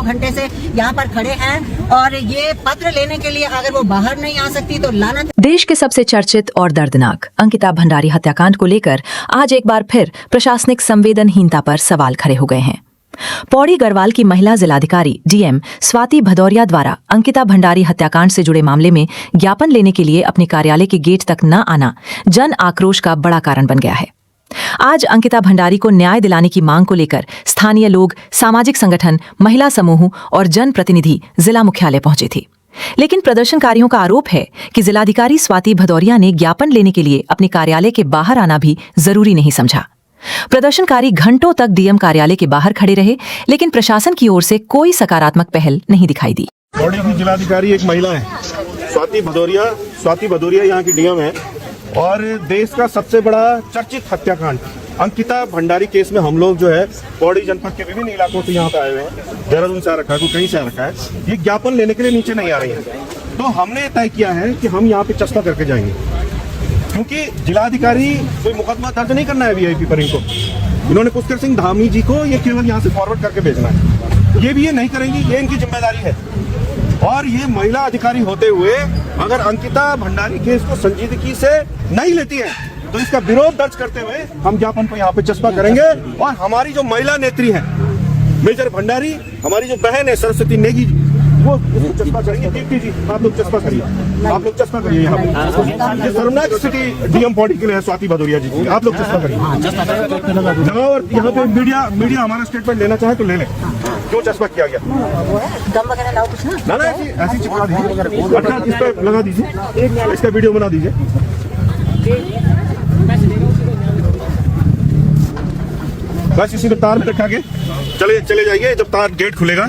1.5-2 घंटे से यहाँ पर खड़े हैं और ये पत्र लेने के लिए अगर वो बाहर नहीं आ सकती तो लानत। देश के सबसे चर्चित और दर्दनाक अंकिता भंडारी हत्याकांड को लेकर आज एक बार फिर प्रशासनिक संवेदनहीनता पर सवाल खड़े हो गए हैं। पौड़ी गढ़वाल की महिला जिलाधिकारी डीएम स्वाति भदौरिया द्वारा अंकिता भंडारी हत्याकांड से जुड़े मामले में ज्ञापन लेने के लिए अपने कार्यालय के गेट तक न आना जन आक्रोश का बड़ा कारण बन गया है। आज अंकिता भंडारी को न्याय दिलाने की मांग को लेकर स्थानीय लोग, सामाजिक संगठन, महिला समूह और जनप्रतिनिधि जिला मुख्यालय पहुंचे थे। लेकिन प्रदर्शनकारियों का आरोप है कि जिलाधिकारी स्वाति भदौरिया ने ज्ञापन लेने के लिए अपने कार्यालय के बाहर आना भी जरूरी नहीं समझा। प्रदर्शनकारी घंटों तक डीएम कार्यालय के बाहर खड़े रहे, लेकिन प्रशासन की ओर से कोई सकारात्मक पहल नहीं दिखाई दी। पौड़ी की जिलाधिकारी एक महिला है, स्वाति भदौरिया यहाँ की डीएम है और देश का सबसे बड़ा चर्चित हत्याकांड अंकिता भंडारी केस में हम लोग जो है पौड़ी जनपद के विभिन्न इलाकों से यहाँ पे आए हुए हैं। देहरादून से आ रखा है, कोई कहीं से आ रखा है। ये ज्ञापन लेने के लिए नीचे नहीं आ रही है, तो हमने तय किया है कि हम यहाँ पे चस्पा करके जाएंगे, क्योंकि जिलाधिकारी कोई मुकदमा दर्ज नहीं करना है वीआईपी पर। इन्होंने पुष्कर सिंह धामी जी को ये केवल यहाँ से फॉरवर्ड करके भेजना है। ये भी ये नहीं करेंगी, ये इनकी जिम्मेदारी है। और ये महिला अधिकारी होते हुए अगर अंकिता भंडारी केस को संजीदगी से नहीं लेती है तो इसका विरोध दर्ज करते हुए हम ज्ञापन को यहाँ पे चस्पा करेंगे। और हमारी जो महिला नेत्री है मेजर भंडारी, हमारी जो बहन है सरस्वती नेगी, वो इसको चस्पा करेंगे। दीप्ति जी आप लोग चस्पा करिए, आप लोग चस्पा करिए। यहाँ पे ये शर्मनाक स्थिति डीएम पौड़ी के लिए है स्वाति भदौरिया जी, आप लोग चस्पा करिए। और यहाँ पे मीडिया हमारा स्टेटमेंट लेना चाहे तो ले ले, क्यों चस्पा किया गया। दम वगैरह लाओ कुछ ना, ऐसी चिपका दीजिए, अच्छा इस पे लगा दीजिए, इसका वीडियो बना दीजिए। बस इसी में तार में रखा के चले जाइए। जब तार गेट खुलेगा,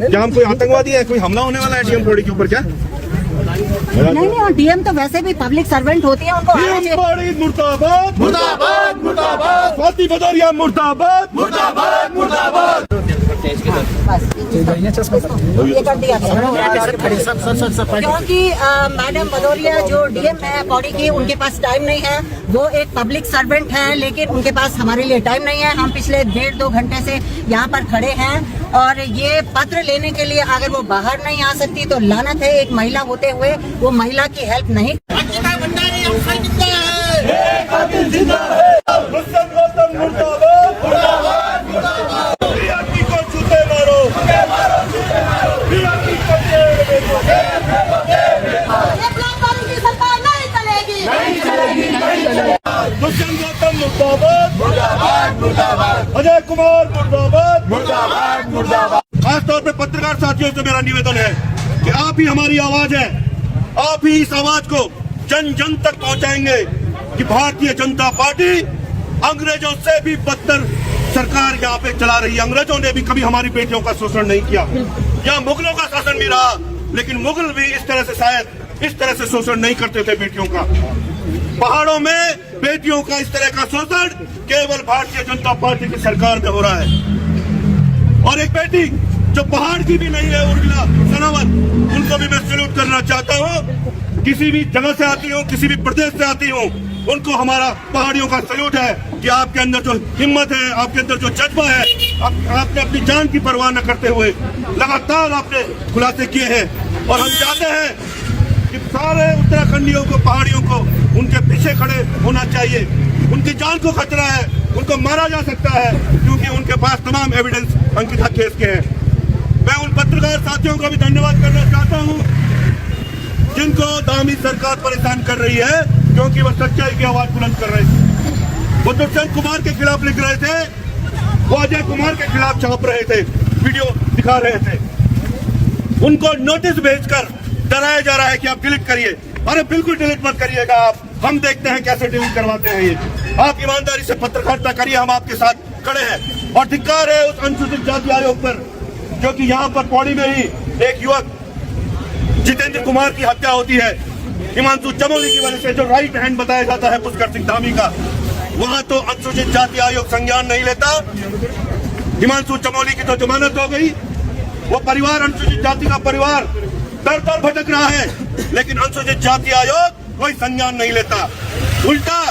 क्या हम कोई आतंकवादी है, कोई हमला होने वाला है डीएम पौड़ी के ऊपर क्या? नहीं, और डीएम तो वैसे भी पब्लिक सर्वेंट होती है, उनको डीएम पौड़ी मुर्दाबाद, मुर्दाबाद, मुर्दाबाद। स्वाति भदौरिया मुर्दाबाद, मुर्दाबाद, मुर्दाबाद। ये कर दिया क्योंकि मैडम भदौरिया जो डीएम है पौड़ी की, उनके पास टाइम नहीं है। वो एक पब्लिक सर्वेंट है, लेकिन उनके पास हमारे लिए टाइम नहीं है। हम पिछले 1.5-2 घंटे से यहाँ पर खड़े हैं और ये पत्र लेने के लिए अगर वो बाहर नहीं आ सकती तो लानत है, एक महिला होते हुए वो महिला की हेल्प नहीं। अजय कुमार मुर्दाबाद, मुर्दाबाद, मुर्दाबाद। खासतौर पे पत्रकार साथियों से मेरा निवेदन है कि आप ही हमारी आवाज है, आप ही इस आवाज को जन जन तक पहुंचाएंगे कि भारतीय जनता पार्टी अंग्रेजों से भी बदतर सरकार यहाँ पे चला रही है। अंग्रेजों ने भी कभी हमारी बेटियों का शोषण नहीं किया, या मुगलों का शासन भी रहा, लेकिन मुगल भी इस तरह से शायद इस तरह से शोषण नहीं करते थे बेटियों का। पहाड़ों में बेटियों का इस तरह का शोषण केवल भारतीय जनता पार्टी की सरकार में हो रहा है। और एक बेटी जो पहाड़ की भी नहीं है, उर्मिला सनावत, उनको भी मैं सैल्यूट करना चाहता हूँ। किसी भी जगह से आती हूँ, किसी भी प्रदेश से आती हूँ, उनको हमारा पहाड़ियों का सैल्यूट है कि आपके अंदर जो हिम्मत है, आपके अंदर जो जज्बा है, आपने अपनी जान की परवाह न करते हुए लगातार आपने खुलासे किए हैं। और हम चाहते हैं कि सारे उत्तराखंडियों को, पहाड़ियों को उनके पीछे खड़े होना चाहिए। उनकी जान को खतरा है, उनको मारा जा सकता है, क्योंकि उनके पास तमाम एविडेंस अंकिता केस के हैं। मैं उन पत्रकार साथियों का भी धन्यवाद करना चाहता हूं जिनको दामी सरकार परेशान कर रही है, क्योंकि वो सच्चाई की आवाज बुलंद कर रहे थे। वो दुष्यंत कुमार के खिलाफ लिख रहे थे, वो अजय कुमार के खिलाफ छाप रहे थे, वीडियो दिखा रहे थे। उनको नोटिस भेजकर डराया जा रहा है कि आप डिलीट करिए। अरे बिल्कुल डिलीट मत करिएगा आप, हम देखते हैं कैसे डिलीट करवाते हैं ये। आप ईमानदारी से पत्रकारिता करिए, हम आपके साथ खड़े हैं। और धिक्कार है उस अनुसूचित जाति आयोग पर, जो कि यहाँ पर पौड़ी में ही एक युवक जितेंद्र कुमार की हत्या होती है हिमांशु चमोली की वजह से, जो राइट हैंड बताया जाता है पुष्कर सिंह धामी का। वहां तो अनुसूचित जाति आयोग संज्ञान नहीं लेता। हिमांशु चमोली की तो जमानत हो गई, वो परिवार, अनुसूचित जाति का परिवार दर दर भटक रहा है, लेकिन अनुसूचित जाति आयोग कोई संज्ञान नहीं लेता। उल्टा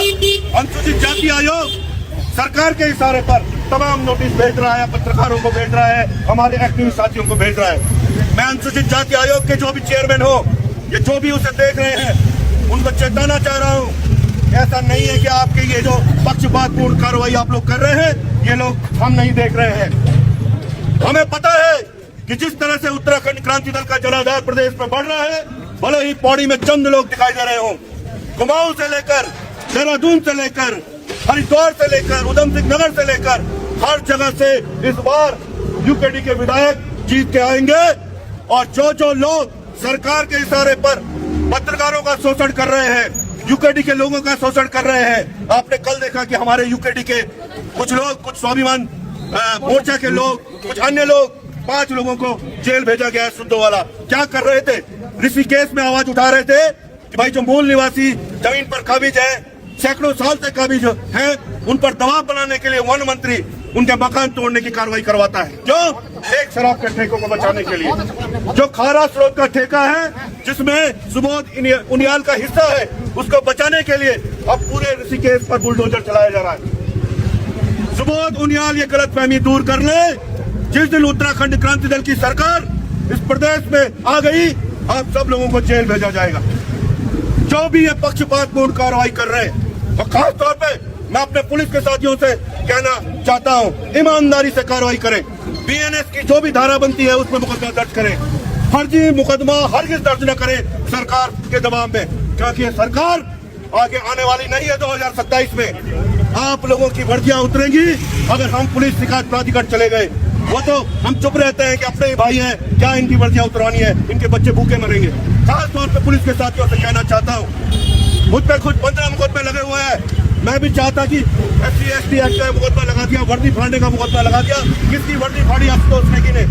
अनुसूचित जाति आयोग सरकार के इशारे पर तमाम नोटिस भेज रहा है, पत्रकारों को भेज रहा है, हमारे एक्टिविस्ट साथियों को भेज रहा है। मैं अनुसूचित जाति आयोग के जो भी चेयरमैन हो, ये जो भी उसे देख रहे हैं, उनको चेताना चाह रहा हूँ, ऐसा नहीं है कि आपके ये जो पक्षपातपूर्ण कार्रवाई आप लोग कर रहे हैं, ये लोग हम नहीं देख रहे हैं। हमें पता है कि जिस तरह से उत्तराखंड क्रांति दल का जनाधार प्रदेश में बढ़ रहा है, भले ही पौड़ी में चंद लोग दिखाई दे रहे हो, कुमाऊं से लेकर देहरादून से लेकर हरिद्वार से लेकर उधम सिंह नगर से लेकर हर जगह से इस बार यूकेडी के विधायक जीत के आएंगे। और जो लोग सरकार के इशारे पर पत्रकारों का शोषण कर रहे हैं, यूकेडी के लोगों का शोषण कर रहे हैं, आपने कल देखा कि हमारे यूकेडी के कुछ लोग, कुछ स्वाभिमान मोर्चा के लोग, कुछ अन्य लोग, 5 लोगों को जेल भेजा गया है। सुद्धोवाला क्या कर रहे थे? ऋषिकेश में आवाज उठा रहे थे कि भाई जो मूल निवासी जमीन पर काबिज है, सैकड़ों साल से काबिज है, उन पर दबाव बनाने के लिए वन मंत्री उनके मकान तोड़ने की कार्रवाई करवाता है। क्यों? एक शराब के ठेकों को बचाने के लिए। जो खारा स्रोत का ठेका है, जिसमें सुबोध उनियाल का हिस्सा है, उसको बचाने के लिए अब पूरे ऋषिकेश पर बुलडोजर चलाया जा रहा है। सुबोध उनियाल ये गलतफहमी दूर कर ले। जिस दिन उत्तराखंड क्रांति दल की सरकार इस प्रदेश में आ गई, आप सब लोगों को जेल भेजा जाएगा। जो भी ये पक्षपातपूर्ण कार्रवाई कर रहे हैं, और खास तौर पे मैं अपने पुलिस के साथियों से कहना चाहता हूं, ईमानदारी से कार्रवाई करें। बीएनएस की जो भी धारा बनती है उसमें मुकदमा दर्ज करें। फर्जी मुकदमा हरगिज दर्ज न करें सरकार के दबाव में, क्योंकि ये सरकार आगे आने वाली नहीं है। 2027 में आप लोगों की वर्दियां उतरेंगी अगर हम पुलिस शिकायत प्राधिकरण चले गए। वो तो हम चुप रहते हैं कि अपने ही भाई हैं, क्या इनकी वर्दियां उतरवानी है, इनके बच्चे भूखे मरेंगे। खास तौर पे पुलिस के साथियों से कहना चाहता हूँ, मुझ पे खुद 15 मुकदमे लगे हुए हैं। मैं भी चाहता कि SC/ST एक्ट का मुकदमा लगा दिया, वर्दी फाड़ने का मुकदमा लगा दिया। किसकी वर्दी फाड़ी? अफसोस नेगी ने।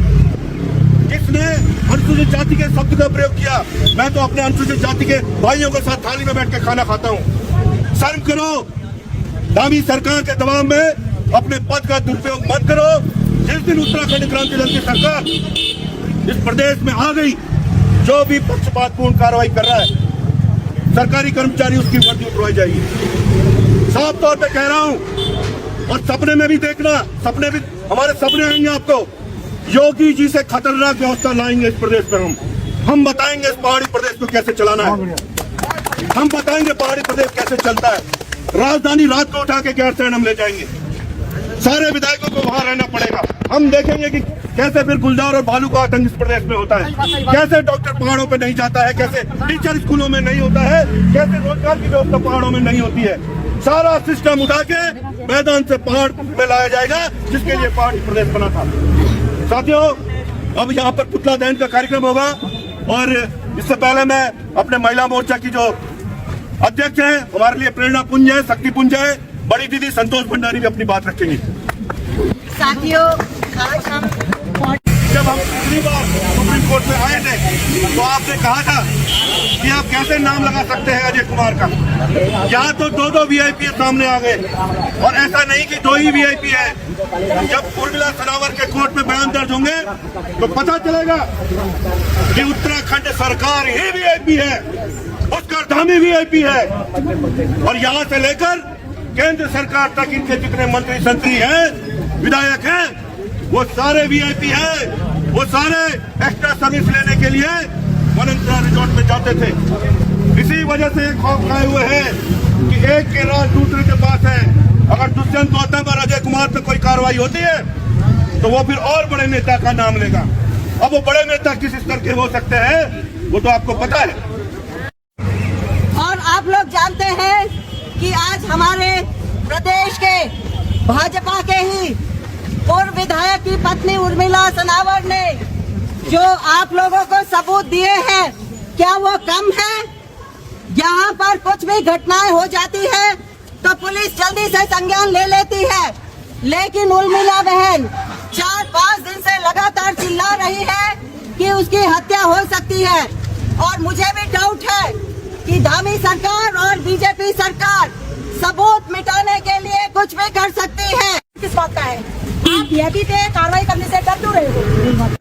किसने अनुसूचित जाति के शब्द का प्रयोग किया? मैं तो अपने अनुसूचित जाति के भाइयों के साथ थाली में बैठ के खाना खाता हूँ। शर्म करो। दामी सरकार के दबाव में अपने पद का दुरुपयोग मत करो। जिस दिन उत्तराखंड क्रांति दल की सरकार इस प्रदेश में आ गई, जो भी पक्षपातपूर्ण कार्रवाई कर रहा है, सरकारी कर्मचारी उसकी वर्दी उतरवाई जाएगी। साफ तौर पे कह रहा हूं, और सपने में भी देखना, सपने भी हमारे सपने आएंगे आपको। योगी जी से खतरनाक व्यवस्था लाएंगे इस प्रदेश पर। हम बताएंगे इस पहाड़ी प्रदेश को कैसे चलाना है। हम बताएंगे पहाड़ी प्रदेश कैसे चलता है। राजधानी रात को उठा के गैरसैंण हम ले जाएंगे। सारे विधायकों को वहां रहना पड़ेगा। हम देखेंगे कि कैसे फिर गुलजार और भालू का आतंक इस प्रदेश में होता है, कैसे डॉक्टर पहाड़ों पे नहीं जाता है, कैसे टीचर स्कूलों में नहीं होता है, कैसे रोजगार की व्यवस्था पहाड़ों में नहीं होती है। सारा सिस्टम उठा के मैदान से पहाड़ में लाया जाएगा, जिसके लिए पहाड़ी प्रदेश बना था। साथियों, अब यहाँ पर पुतला दहन का कार्यक्रम होगा, और इससे पहले मैं अपने महिला मोर्चा की जो अध्यक्ष है, हमारे लिए प्रेरणा पुंज है, शक्ति पुंज है, बड़ी दीदी संतोष भंडारी भी अपनी बात रखेंगी। साथियों, आज हम जब हम पिछली बार सुप्रीम कोर्ट में आए थे, तो आपने कहा था कि आप कैसे नाम लगा सकते हैं अजय कुमार का। यहाँ तो 2 VIP सामने आ गए, और ऐसा नहीं कि 2 ही VIP है। जब उर्मिला सरावर के कोर्ट में बयान दर्ज होंगे तो पता चलेगा कि उत्तराखंड सरकार ही VIP है, उसका धामी VIP है। और यहाँ से लेकर केंद्र सरकार तक इनके जितने मंत्री संतरी हैं, विधायक हैं, वो सारे VIP हैं। वो सारे एक्स्ट्रा सर्विस लेने के लिए वनंतरा रिजॉर्ट में जाते थे। इसी वजह से खौफ खाए हुए हैं कि एक के राज दूसरे के पास है। अगर दुष्यंत गौतम और अजय कुमार पे कोई कार्रवाई होती है तो वो फिर और बड़े नेता का नाम लेगा। अब वो बड़े नेता किस स्तर के हो सकते हैं, वो तो आपको पता है। और आप लोग जानते हैं कि आज हमारे प्रदेश के भाजपा के ही पूर्व विधायक की पत्नी उर्मिला सनावर ने जो आप लोगों को सबूत दिए हैं, क्या वो कम है? यहाँ पर कुछ भी घटनाएं हो जाती है तो पुलिस जल्दी से संज्ञान ले लेती है, लेकिन उर्मिला बहन 4-5 दिन से लगातार चिल्ला रही है कि उसकी हत्या हो सकती है। और मुझे भी डाउट है कि धामी सरकार और बीजेपी सरकार सबूत मिटाने के लिए कुछ भी कर सकती है। किस बात का है? आप वीआईपी पे कार्रवाई करने से डर क्यों रहे हो?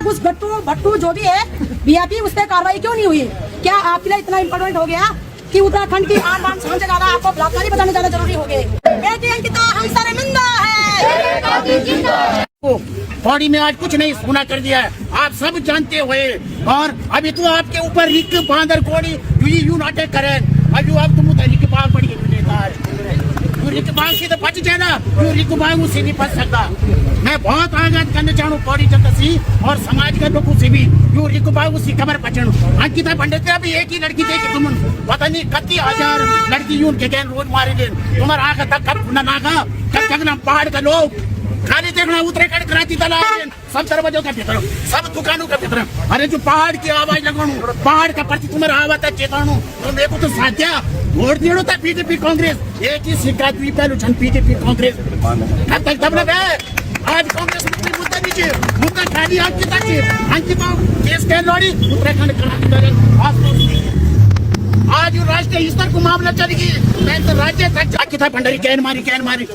उस भट्टू जो भी है वीआईपी, उस पर कार्रवाई क्यों नहीं हुई? क्या आपके लिए इतना इम्पोर्टेंट हो गया कि उत्तराखंड की आन बान शान जगह आपको बलात्कारी बताने जाना जरूरी हो गए? बेटी अंकिता हम शर्मिंदा है। पौड़ी में आज कुछ नहीं सुना कर दिया है, आप सब जानते हुए। और अभी तो आपके ऊपर रिक बांदर कोड़ी यू नाटक करें, अभी आप तुम रिक बाग पड़ी रिक बाग से तो बच जाए ना, यू रिक बाग उसे नहीं फंस सकता। मैं बहुत आगाज करना चाहूँ पौड़ी जनता से और समाज के लोगों से भी, यू रिक बाग उसी खबर पचण। अंकिता भंडारी अभी एक ही लड़की देखी, तुम पता नहीं कितनी हजार लड़की यूं के रोज मारे दिन तुम्हारा आगा तक कब नागा कब जगना पहाड़ का लोग खाली देखना उत्तराखंड क्रांति दल सब दरवाजों का भीतर, सब दुकानों का भीतर। अरे जो पहाड़ की आवाज लगाणु, पहाड़ का प्रति तुम्हारा आवाज है चेताणु, तो मेरे को तो साध्या वोट दियो था बीजेपी कांग्रेस, एक ही सिक्का दुई पहलू छन बीजेपी कांग्रेस। कब तक दबना है आज कांग्रेस मुद्दा नीचे मुद्दा खाली अंकिता केस के लड़ी उत्तराखंड क्रांति दल आज राष्ट्रीय स्तर को मामला चलेगी, मैं तो राज्य तक अंकिता भंडारी कैन मारी।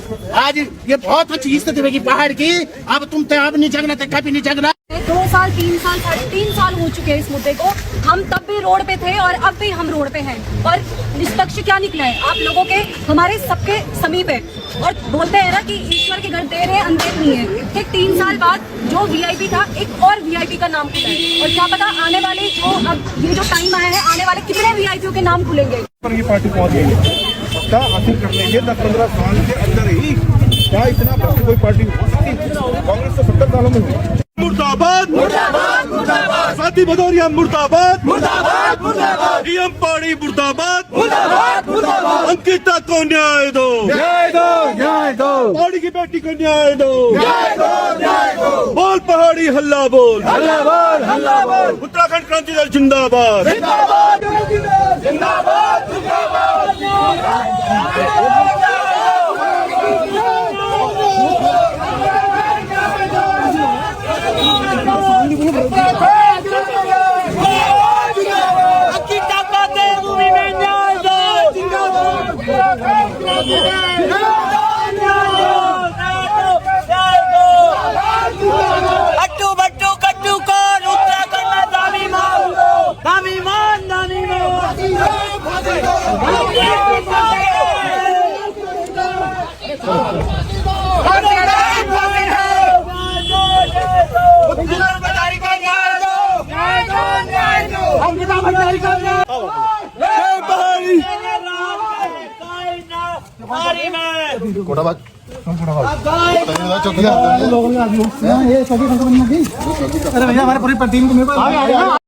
आज ये बहुत अच्छी स्थिति होगी पहाड़ की। अब तुम तो अब नहीं जगना तो कभी नहीं जगना। 2 साल 3 साल 3.5 साल हो चुके हैं इस मुद्दे को। हम तब भी रोड पे थे और अब भी हम रोड पे हैं। और निष्पक्ष क्या निकला है आप लोगों के, हमारे सबके समीप है। और बोलते हैं ना कि ईश्वर के घर देर है अंधेर नहीं है। ठीक 3 साल बाद जो वीआईपी था एक और वीआईपी का नाम खुला है। और क्या पता आने वाले जो अब ये जो टाइम आया है, आने वाले कितने वीआईपीओ के नाम खुलेंगे। पर ये पार्टी पहुंच गई है, क्या हासिल कर लेंगे 10-15 साल के अंदर ही? क्या इतना बड़ी कोई पार्टी हो सकती? कांग्रेस तो 70 सालों में हुई। मुर्दाबाद मुर्दाबाद मुर्दाबाद, स्वाति भदौरिया मुर्दाबाद मुर्दाबाद मुर्दाबाद, डीएम पौड़ी मुर्दाबाद मुर्दाबाद मुर्दाबाद, अंकिता को न्याय दो न्याय दो, पौड़ी की बेटी को न्याय दो न्याय दो, बोल पहाड़ी हल्ला बोल उत्तराखंड क्रांति दल जिंदाबाद जिंदाबाद जिंदाबाद अरे भैया हमारे पूरी टीम को